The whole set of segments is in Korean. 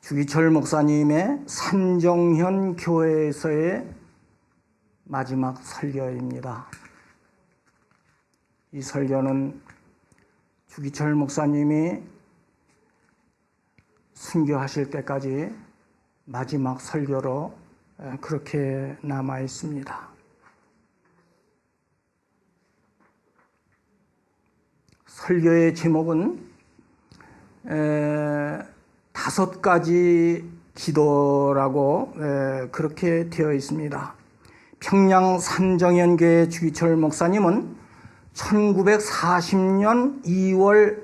주기철 목사님의 산정현 교회에서의 마지막 설교입니다. 이 설교는 주기철 목사님이 순교하실 때까지 마지막 설교로 그렇게 남아 있습니다. 설교의 제목은 5가지 기도라고 그렇게 되어 있습니다. 평양 산정현교회 주기철 목사님은 1940년 2월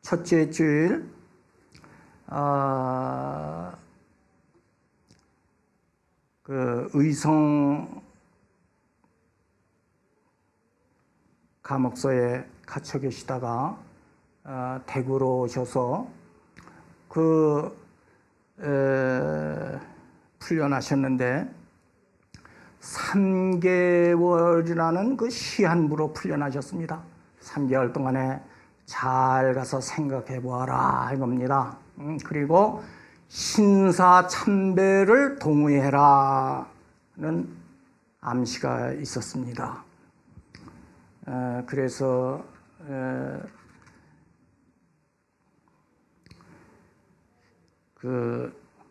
첫째 주일 의성 감옥소에 갇혀 계시다가 대구로 오셔서 풀려나셨는데 3개월이라는 그 시한부로 풀려나셨습니다. 3개월 동안에 잘 가서 생각해 보아라 이겁니다. 그리고 신사참배를 동의해라는 암시가 있었습니다. 그래서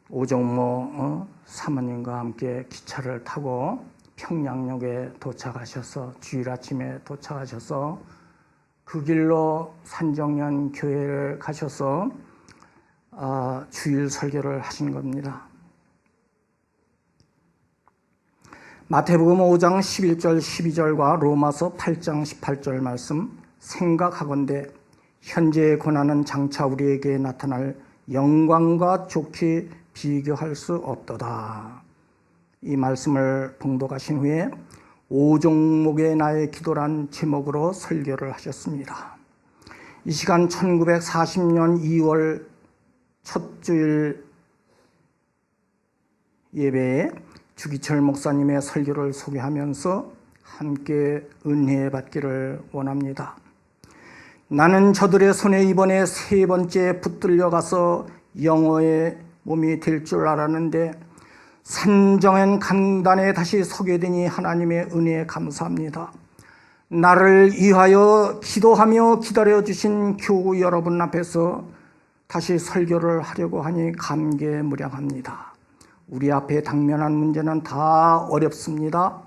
오종모 사모님과 함께 기차를 타고 평양역에 도착하셔서 주일 아침에 도착하셔서 그 길로 산정현 교회를 가셔서 주일 설교를 하신 겁니다. 마태복음 5장 11절 12절과 로마서 8장 18절 말씀 생각하건대 현재의 고난은 장차 우리에게 나타날 영광과 좋게 비교할 수 없도다. 이 말씀을 봉독하신 후에 오종목의 나의 기도란 제목으로 설교를 하셨습니다. 이 시간 1940년 2월 첫 주일 예배에 주기철 목사님의 설교를 소개하면서 함께 은혜 받기를 원합니다. 나는 저들의 손에 이번에 3번째 붙들려 가서 영어의 몸이 될 줄 알았는데 산정현 강단에 다시 서게 되니 하나님의 은혜에 감사합니다. 나를 위하여 기도하며 기다려주신 교우 여러분 앞에서 다시 설교를 하려고 하니 감개무량합니다. 우리 앞에 당면한 문제는 다 어렵습니다.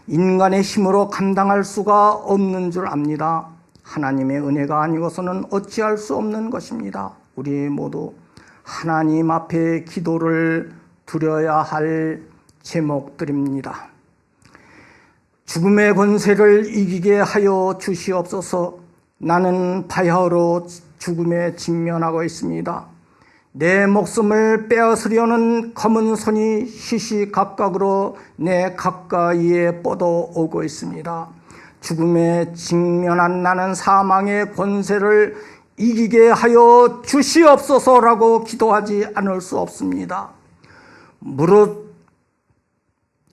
인간의 힘으로 감당할 수가 없는 줄 압니다. 하나님의 은혜가 아니고서는 어찌할 수 없는 것입니다. 우리 모두 하나님 앞에 기도를 드려야 할 제목들입니다. 죽음의 권세를 이기게 하여 주시옵소서. 나는 바야흐로 죽음에 직면하고 있습니다. 내 목숨을 빼앗으려는 검은 손이 시시각각으로 내 가까이에 뻗어오고 있습니다. 죽음에 직면한 나는 사망의 권세를 이기게 하여 주시옵소서라고 기도하지 않을 수 없습니다. 무릇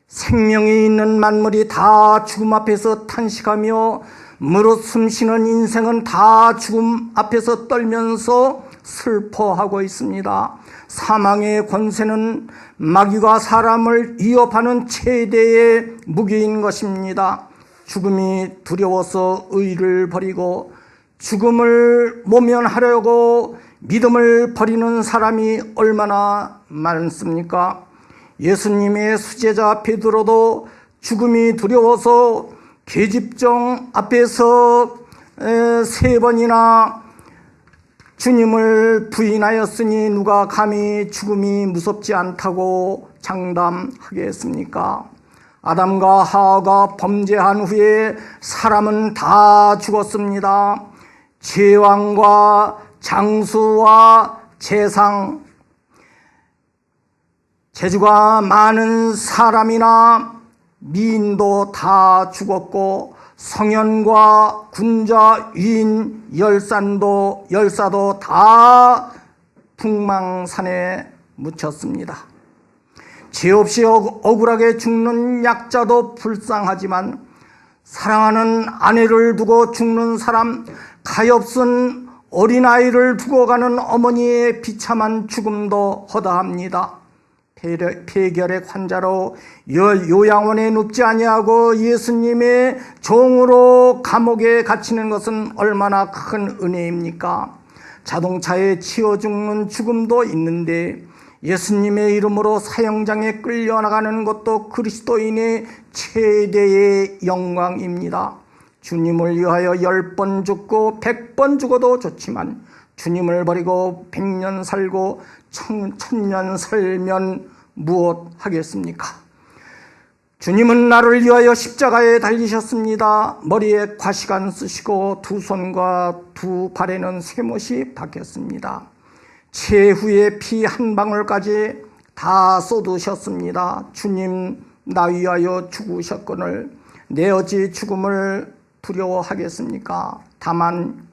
생명이 있는 만물이 다 죽음 앞에서 탄식하며 무릇 숨쉬는 인생은 다 죽음 앞에서 떨면서 슬퍼하고 있습니다. 사망의 권세는 마귀가 사람을 위협하는 최대의 무기인 것입니다. 죽음이 두려워서 의를 버리고 죽음을 모면하려고 믿음을 버리는 사람이 얼마나 많습니까? 예수님의 수제자 베드로도 죽음이 두려워서 계집종 앞에서 3번이나 주님을 부인하였으니 누가 감히 죽음이 무섭지 않다고 장담하겠습니까? 아담과 하와가 범죄한 후에 사람은 다 죽었습니다. 제왕과 장수와 재상, 재주가 많은 사람이나 미인도 다 죽었고 성현과 군자, 위인, 열사도 다 풍망산에 묻혔습니다. 죄 없이 억울하게 죽는 약자도 불쌍하지만 사랑하는 아내를 두고 죽는 사람, 가엾은 어린아이를 두고 가는 어머니의 비참한 죽음도 허다합니다. 폐결핵 환자로 요양원에 눕지 아니하고 예수님의 종으로 감옥에 갇히는 것은 얼마나 큰 은혜입니까? 자동차에 치여 죽는 죽음도 있는데 예수님의 이름으로 사형장에 끌려나가는 것도 그리스도인의 최대의 영광입니다. 주님을 위하여 10번 죽고 100번 죽어도 좋지만 주님을 버리고 100년 살고 1000년 살면 무엇 하겠습니까? 주님은 나를 위하여 십자가에 달리셨습니다. 머리에 과시관 쓰시고 두 손과 두 발에는 쇠못이 박혔습니다. 최후의 피 한 방울까지 다 쏟으셨습니다. 주님 나 위하여 죽으셨거늘 내 어찌 죽음을 두려워하겠습니까? 다만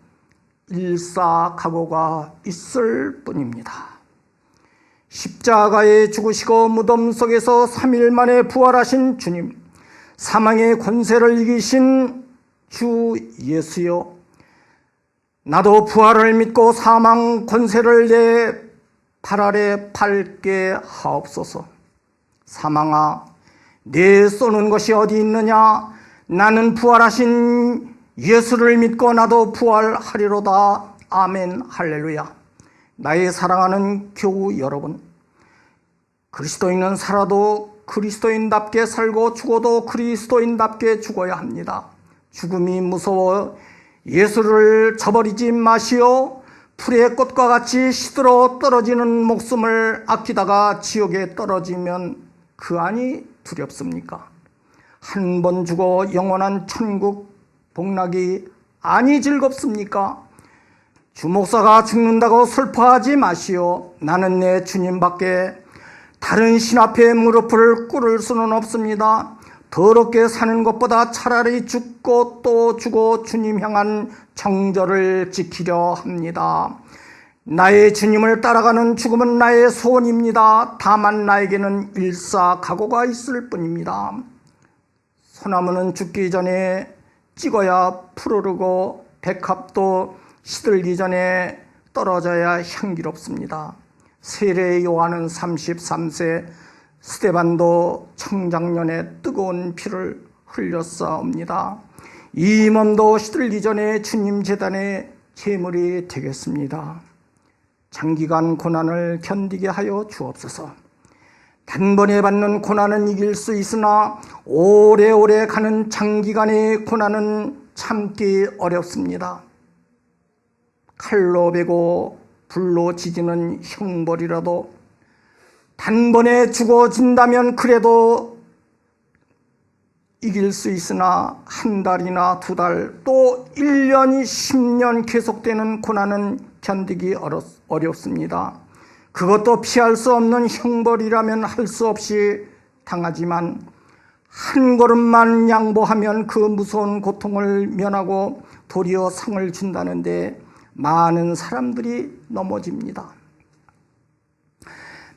일사각오가 있을 뿐입니다. 십자가에 죽으시고 무덤 속에서 3일 만에 부활하신 주님, 사망의 권세를 이기신 주 예수여, 나도 부활을 믿고 사망 권세를 내 발 아래 밟게 하옵소서. 사망아, 내 쏘는 것이 어디 있느냐? 나는 부활하신 예수를 믿고 나도 부활하리로다. 아멘, 할렐루야. 나의 사랑하는 교우 여러분, 그리스도인은 살아도 그리스도인답게 살고 죽어도 그리스도인답게 죽어야 합니다. 죽음이 무서워 예수를 저버리지 마시오. 풀의 꽃과 같이 시들어 떨어지는 목숨을 아끼다가 지옥에 떨어지면 그 안이 두렵습니까? 한 번 죽어 영원한 천국 복락이 아니 즐겁습니까? 주목사가 죽는다고 슬퍼하지 마시오. 나는 내 주님밖에 다른 신 앞에 무릎을 꿇을 수는 없습니다. 더럽게 사는 것보다 차라리 죽고 또 죽어 주님 향한 정절을 지키려 합니다. 나의 주님을 따라가는 죽음은 나의 소원입니다. 다만 나에게는 일사각오가 있을 뿐입니다. 소나무는 죽기 전에 찍어야 푸르르고 백합도 시들기 전에 떨어져야 향기롭습니다. 세례 요한은 33세, 스데반도 청장년에 뜨거운 피를 흘렸사옵니다. 이 몸도 시들기 전에 주님 제단의 제물이 되겠습니다. 장기간 고난을 견디게 하여 주옵소서. 단번에 받는 고난은 이길 수 있으나 오래오래 가는 장기간의 고난은 참기 어렵습니다. 칼로 베고 불로 지지는 형벌이라도 단번에 죽어진다면 그래도 이길 수 있으나 한 달이나 두 달, 또 1년, 10년 계속되는 고난은 견디기 어렵습니다. 그것도 피할 수 없는 형벌이라면 할 수 없이 당하지만 한 걸음만 양보하면 그 무서운 고통을 면하고 도리어 상을 준다는데 많은 사람들이 넘어집니다.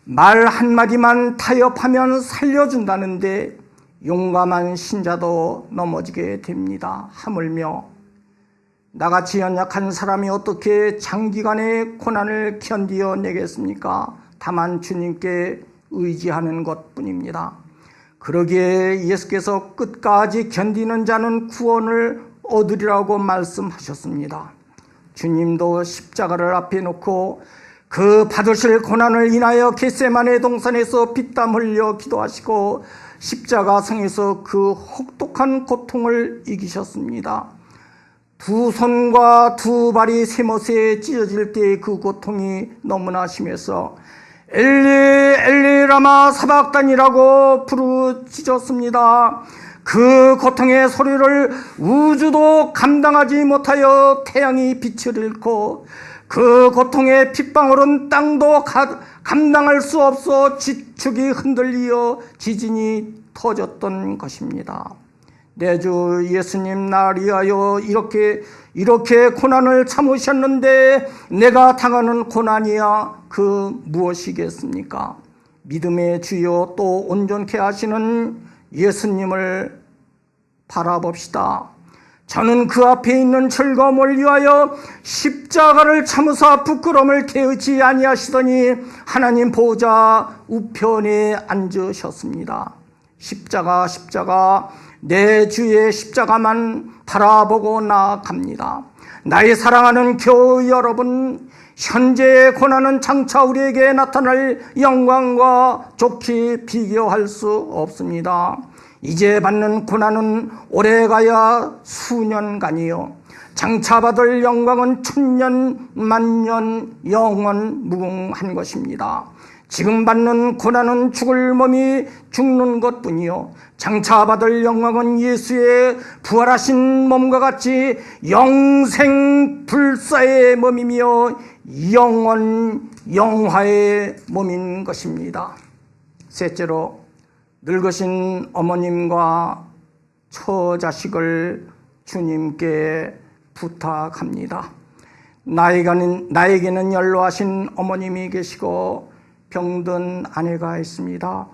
말 한마디만 타협하면 살려준다는데 용감한 신자도 넘어지게 됩니다. 하물며 나같이 연약한 사람이 어떻게 장기간의 고난을 견디어내겠습니까? 다만 주님께 의지하는 것뿐입니다. 그러기에 예수께서 끝까지 견디는 자는 구원을 얻으리라고 말씀하셨습니다. 주님도 십자가를 앞에 놓고 그 받으실 고난을 인하여 겟세마네 동산에서 피땀 흘려 기도하시고 십자가 성에서 그 혹독한 고통을 이기셨습니다. 두 손과 두 발이 쇠못에 찢어질 때 그 고통이 너무나 심해서 엘리 엘리 라마 사박단이라고 부르짖었습니다. 그 고통의 소리를 우주도 감당하지 못하여 태양이 빛을 잃고 그 고통의 핏방울은 땅도 감당할 수 없어 지축이 흔들리어 지진이 터졌던 것입니다. 내 주 예수님 날 위하여 이렇게 고난을 참으셨는데 내가 당하는 고난이야 그 무엇이겠습니까? 믿음의 주여 또 온전케 하시는 예수님을 바라봅시다. 저는 그 앞에 있는 즐거움을 위하여 십자가를 참으사 부끄러움을 개의치 아니하시더니 하나님 보좌 우편에 앉으셨습니다. 십자가 내 주의 십자가만 바라보고 나아갑니다. 나의 사랑하는 교회 여러분, 현재의 고난은 장차 우리에게 나타날 영광과 좋게 비교할 수 없습니다. 이제 받는 고난은 오래가야 수년간이요, 장차 받을 영광은 천년 만년 영원 무궁한 것입니다. 지금 받는 고난은 죽을 몸이 죽는 것뿐이요, 장차 받을 영광은 예수의 부활하신 몸과 같이 영생 불사의 몸이며 영원 영화의 몸인 것입니다. 셋째로, 늙으신 어머님과 처자식을 주님께 부탁합니다. 나에게는 연로하신 어머님이 계시고 병든 아내가 있습니다.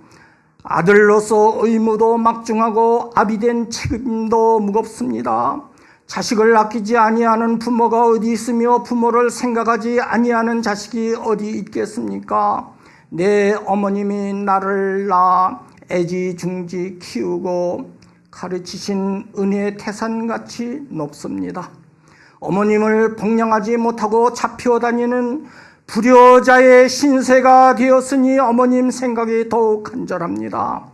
아들로서 의무도 막중하고 아비된 책임도 무겁습니다. 자식을 아끼지 아니하는 부모가 어디 있으며 부모를 생각하지 아니하는 자식이 어디 있겠습니까? 내 어머님이 나를 낳아 애지중지 키우고 가르치신 은혜의 태산같이 높습니다. 어머님을 복양하지 못하고 잡혀다니는 불효자의 신세가 되었으니 어머님 생각이 더욱 간절합니다.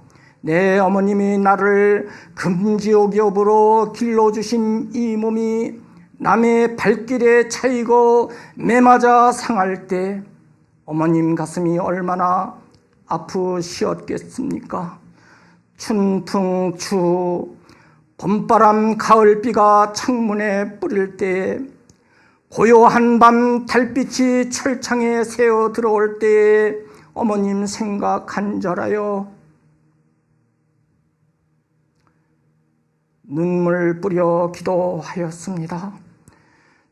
내 어머님이 나를 금지옥엽으로 길러주신 이 몸이 남의 발길에 차이고 매맞아 상할 때 어머님 가슴이 얼마나 아프시었겠습니까? 춘풍추 봄바람 가을비가 창문에 뿌릴 때, 고요한 밤 달빛이 철창에 새어 들어올 때에 어머님 생각 간절하여 눈물 뿌려 기도하였습니다.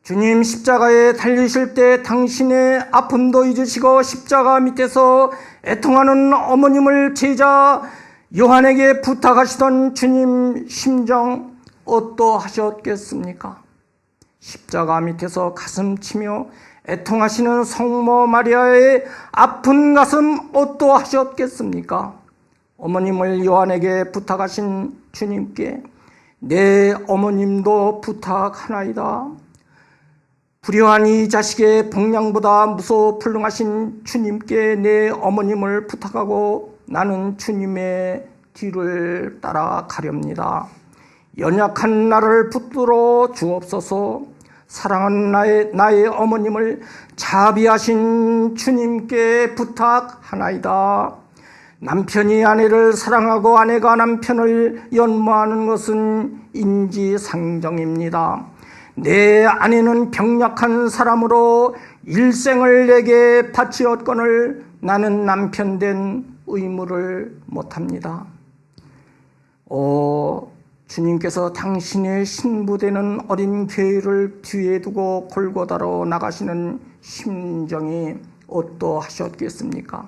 주님, 십자가에 달리실 때 당신의 아픔도 잊으시고 십자가 밑에서 애통하는 어머님을 제자 요한에게 부탁하시던 주님 심정 어떠하셨겠습니까? 십자가 밑에서 가슴 치며 애통하시는 성모 마리아의 아픈 가슴 어떠하셨겠습니까? 어머님을 요한에게 부탁하신 주님께 내 어머님도 부탁하나이다. 불효한 이 자식의 복양보다 무소불능하신 주님께 내 어머님을 부탁하고 나는 주님의 뒤를 따라가렵니다. 연약한 나를 붙들어 주옵소서. 사랑하는 나의 어머님을 자비하신 주님께 부탁하나이다. 남편이 아내를 사랑하고 아내가 남편을 연모하는 것은 인지상정입니다. 내 아내는 병약한 사람으로 일생을 내게 바치었거늘 나는 남편 된 의무를 못합니다. 주님께서 당신의 신부되는 어린 교회를 뒤에 두고 골고다로 나가시는 심정이 어떠하셨겠습니까?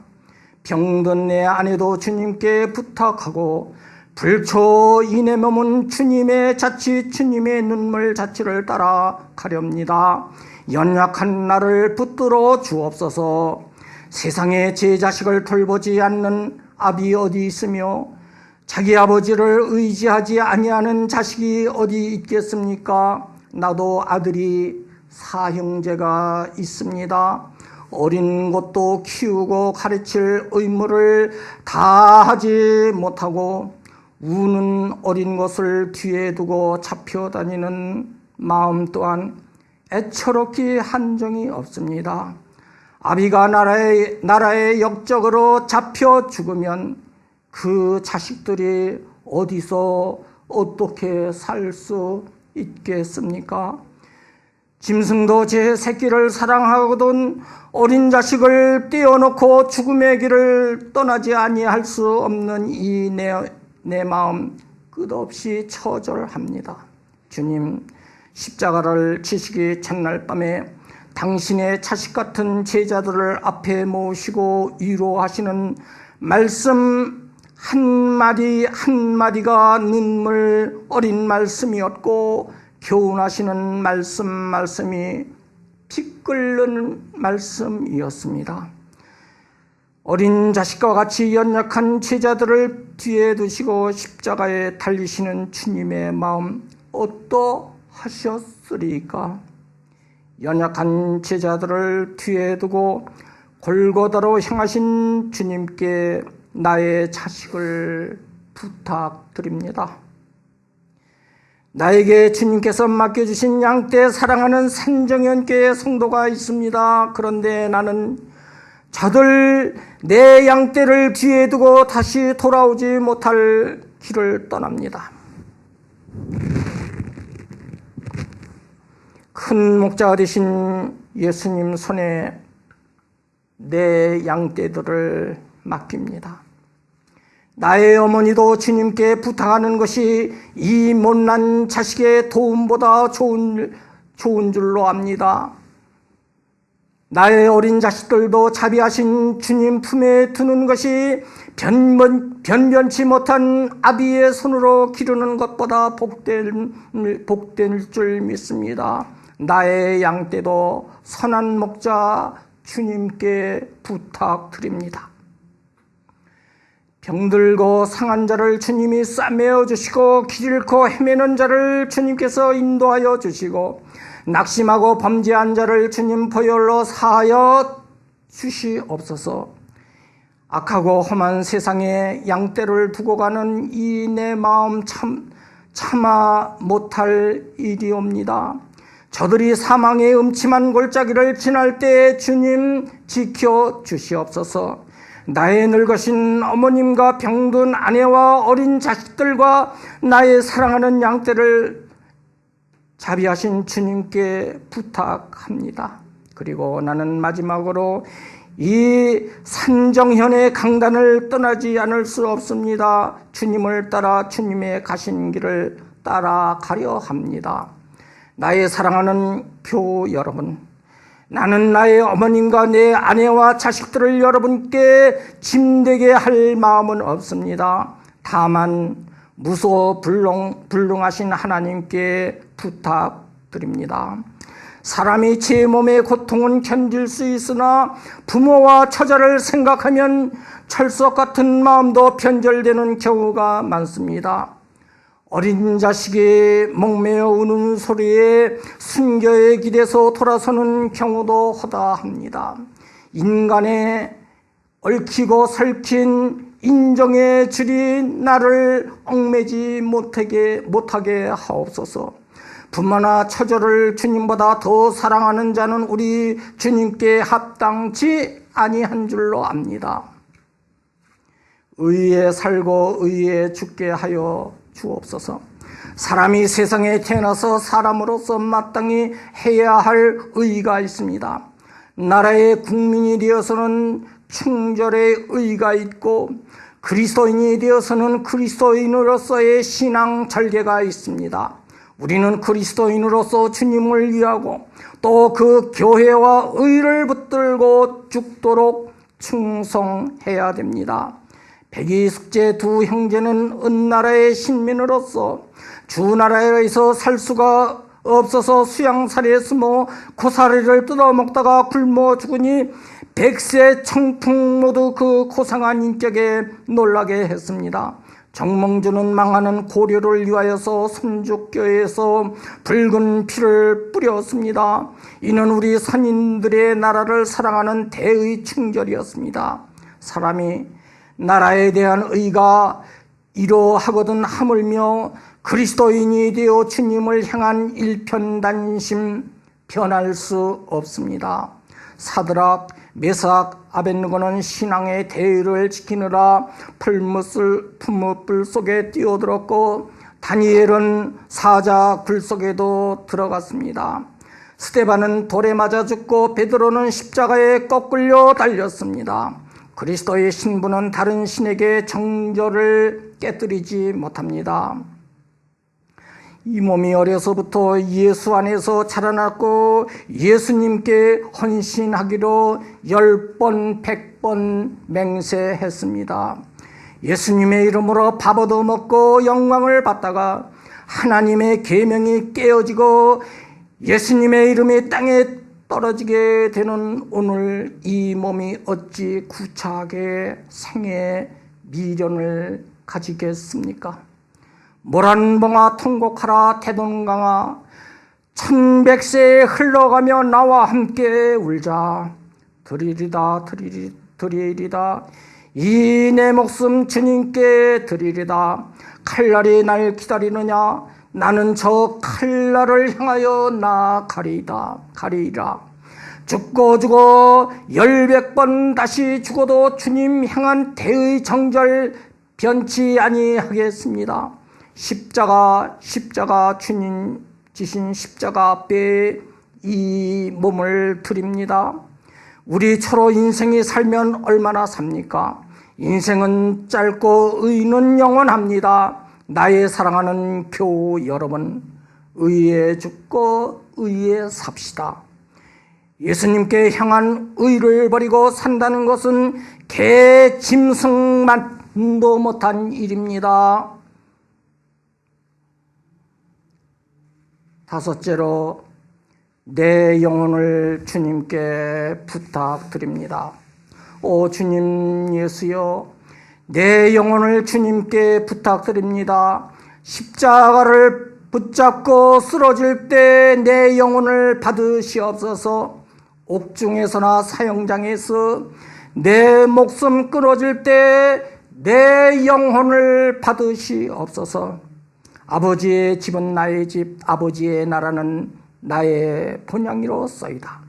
병든 내 아내도 주님께 부탁하고 불초 이내 몸은 주님의 자치, 주님의 눈물 자치를 따라 가렵니다. 연약한 나를 붙들어 주옵소서. 세상에 제 자식을 돌보지 않는 아비 어디 있으며 자기 아버지를 의지하지 아니하는 자식이 어디 있겠습니까? 나도 아들이 사형제가 있습니다. 어린 것도 키우고 가르칠 의무를 다 하지 못하고 우는 어린 것을 뒤에 두고 잡혀다니는 마음 또한 애처롭기 한정이 없습니다. 아비가 나라의 역적으로 잡혀 죽으면 그 자식들이 어디서 어떻게 살 수 있겠습니까? 짐승도 제 새끼를 사랑하거든 어린 자식을 떼어놓고 죽음의 길을 떠나지 아니할 수 없는 이 내 마음 끝없이 처절합니다. 주님, 십자가를 지시기 첫날 밤에 당신의 자식 같은 제자들을 앞에 모시고 위로하시는 말씀 한마디 한마디가 눈물 어린 말씀이었고 교훈하시는 말씀이 피 끓는 말씀이었습니다. 어린 자식과 같이 연약한 제자들을 뒤에 두시고 십자가에 달리시는 주님의 마음 어떠하셨으리까? 연약한 제자들을 뒤에 두고 골고다로 향하신 주님께 나의 자식을 부탁드립니다. 나에게 주님께서 맡겨주신 양떼 사랑하는 산정연교회 성도가 있습니다. 그런데 나는 저들 내 양떼를 뒤에 두고 다시 돌아오지 못할 길을 떠납니다. 큰 목자가 되신 예수님 손에 내 양떼들을 맡깁니다. 나의 어머니도 주님께 부탁하는 것이 이 못난 자식의 도움보다 좋은 줄로 압니다. 나의 어린 자식들도 자비하신 주님 품에 두는 것이 변변치 못한 아비의 손으로 기르는 것보다 복될 줄 믿습니다. 나의 양떼도 선한 목자 주님께 부탁드립니다. 병들고 상한 자를 주님이 싸매어 주시고 길 잃고 헤매는 자를 주님께서 인도하여 주시고 낙심하고 범죄한 자를 주님 보혈로 사하여 주시옵소서. 악하고 험한 세상에 양떼를 두고 가는 이 내 마음 참아 못할 일이옵니다. 저들이 사망의 음침한 골짜기를 지날 때 주님 지켜 주시옵소서. 나의 늙으신 어머님과 병든 아내와 어린 자식들과 나의 사랑하는 양떼를 자비하신 주님께 부탁합니다. 그리고 나는 마지막으로 이 산정현의 강단을 떠나지 않을 수 없습니다. 주님을 따라 주님의 가신 길을 따라가려 합니다. 나의 사랑하는 교 여러분, 나는 나의 어머님과 내 아내와 자식들을 여러분께 짐되게 할 마음은 없습니다. 다만 무소 불능하신 하나님께 부탁드립니다. 사람이 제 몸의 고통은 견딜 수 있으나 부모와 처자를 생각하면 철석 같은 마음도 변절되는 경우가 많습니다. 어린 자식이 목매어 우는 소리에 순교의 길에서 돌아서는 경우도 허다합니다. 인간의 얽히고 설킨 인정의 줄이 나를 얽매지 못하게 하옵소서. 부모나 처자를 주님보다 더 사랑하는 자는 우리 주님께 합당치 아니한 줄로 압니다. 의에 살고 의에 죽게 하여 주옵소서. 사람이 세상에 태어나서 사람으로서 마땅히 해야 할 의가 있습니다. 나라의 국민이 되어서는 충절의 의가 있고 그리스도인이 되어서는 그리스도인으로서의 신앙 절개가 있습니다. 우리는 그리스도인으로서 주님을 위하고 또 그 교회와 의를 붙들고 죽도록 충성해야 됩니다. 백이숙제 두 형제는 은나라의 신민으로서 주나라에서 살 수가 없어서 수양사리에 숨어 고사리를 뜯어먹다가 굶어 죽으니 백세 청풍 모두 그 고상한 인격에 놀라게 했습니다. 정몽주는 망하는 고려를 위하여서 선족교회에서 붉은 피를 뿌렸습니다. 이는 우리 선인들의 나라를 사랑하는 대의 충절이었습니다. 사람이 나라에 대한 의가 이러하거든 하물며 그리스도인이 되어 주님을 향한 일편단심 변할 수 없습니다. 사드락, 메삭, 아벳느고는 신앙의 대의를 지키느라 풀무불 속에 뛰어들었고 다니엘은 사자 굴 속에도 들어갔습니다. 스데반은 돌에 맞아 죽고 베드로는 십자가에 거꾸려 달렸습니다. 그리스도의 신부는 다른 신에게 정절을 깨뜨리지 못합니다. 이 몸이 어려서부터 예수 안에서 자라났고 예수님께 헌신하기로 10번, 100번 맹세했습니다. 예수님의 이름으로 밥 얻어먹고 영광을 받다가 하나님의 계명이 깨어지고 예수님의 이름이 땅에 떨어지게 되는 오늘 이 몸이 어찌 구차하게 생의 미련을 가지겠습니까? 모란봉아 통곡하라 대동강아, 천백세 흘러가며 나와 함께 울자. 드리리다 드리리다 이 내 목숨 주님께 드리리다. 칼날이 날 기다리느냐, 나는 저 칼날을 향하여 나아가리이다. 죽고 죽어 10번 다시 죽어도 주님 향한 대의 정절 변치 아니하겠습니다. 십자가 주님 지신 십자가 앞에 이 몸을 드립니다. 우리처럼 인생이 살면 얼마나 삽니까? 인생은 짧고 의는 영원합니다. 나의 사랑하는 교우 여러분, 의에 죽고 의에 삽시다. 예수님께 향한 의를 버리고 산다는 것은 개 짐승만도 못한 일입니다. 다섯째로, 내 영혼을 주님께 부탁드립니다. 오 주님 예수여, 내 영혼을 주님께 부탁드립니다. 십자가를 붙잡고 쓰러질 때 내 영혼을 받으시옵소서. 옥중에서나 사형장에서 내 목숨 끊어질 때 내 영혼을 받으시옵소서. 아버지의 집은 나의 집, 아버지의 나라는 나의 본향이로소이다.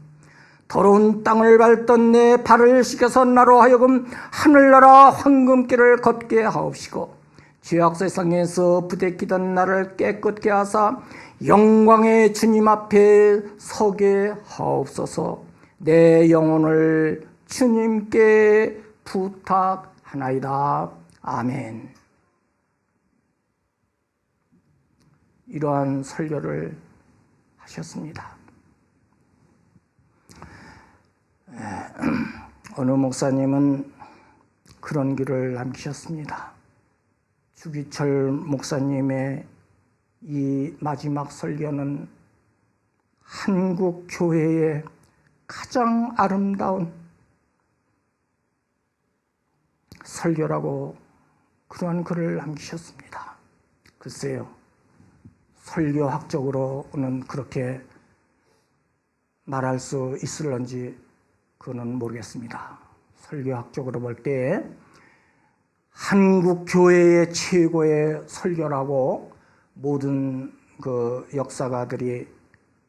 더러운 땅을 밟던 내 발을 씻겨서 나로 하여금 하늘나라 황금길을 걷게 하옵시고, 죄악 세상에서 부대끼던 나를 깨끗게 하사 영광의 주님 앞에 서게 하옵소서. 내 영혼을 주님께 부탁하나이다. 아멘. 이러한 설교를 하셨습니다. 어느 목사님은 그런 글을 남기셨습니다. 주기철 목사님의 이 마지막 설교는 한국 교회의 가장 아름다운 설교라고 그러한 글을 남기셨습니다. 글쎄요, 설교학적으로는 그렇게 말할 수 있을런지 그거는 모르겠습니다. 설교학적으로 볼 때 한국 교회의 최고의 설교라고 모든 그 역사가들이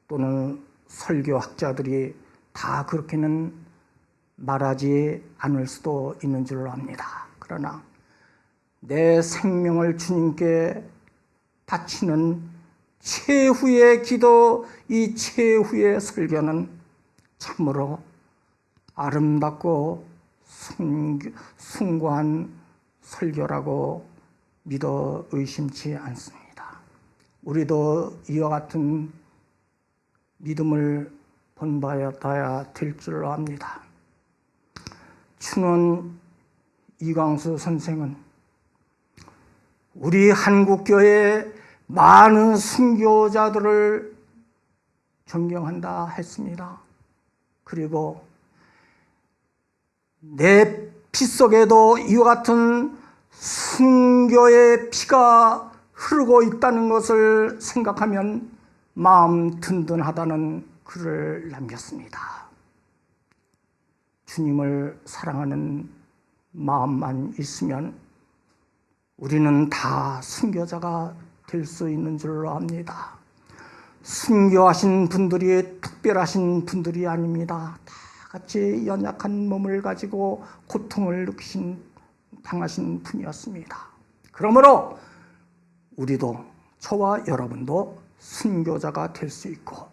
또는 설교학자들이 다 그렇게는 말하지 않을 수도 있는 줄로 압니다. 그러나 내 생명을 주님께 바치는 최후의 기도, 이 최후의 설교는 참으로 아름답고 숭고한 설교라고 믿어 의심치 않습니다. 우리도 이와 같은 믿음을 본받아야 될 줄로 압니다. 춘원 이광수 선생은 우리 한국교회의 많은 순교자들을 존경한다 했습니다. 그리고 내 피 속에도 이와 같은 순교의 피가 흐르고 있다는 것을 생각하면 마음 든든하다는 글을 남겼습니다. 주님을 사랑하는 마음만 있으면 우리는 다 순교자가 될 수 있는 줄로 압니다. 순교하신 분들이 특별하신 분들이 아닙니다. 다 같이 연약한 몸을 가지고 고통을 당하신 분이었습니다. 그러므로 우리도, 저와 여러분도 순교자가 될 수 있고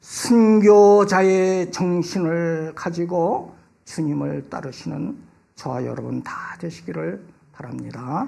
순교자의 정신을 가지고 주님을 따르시는 저와 여러분 다 되시기를 바랍니다.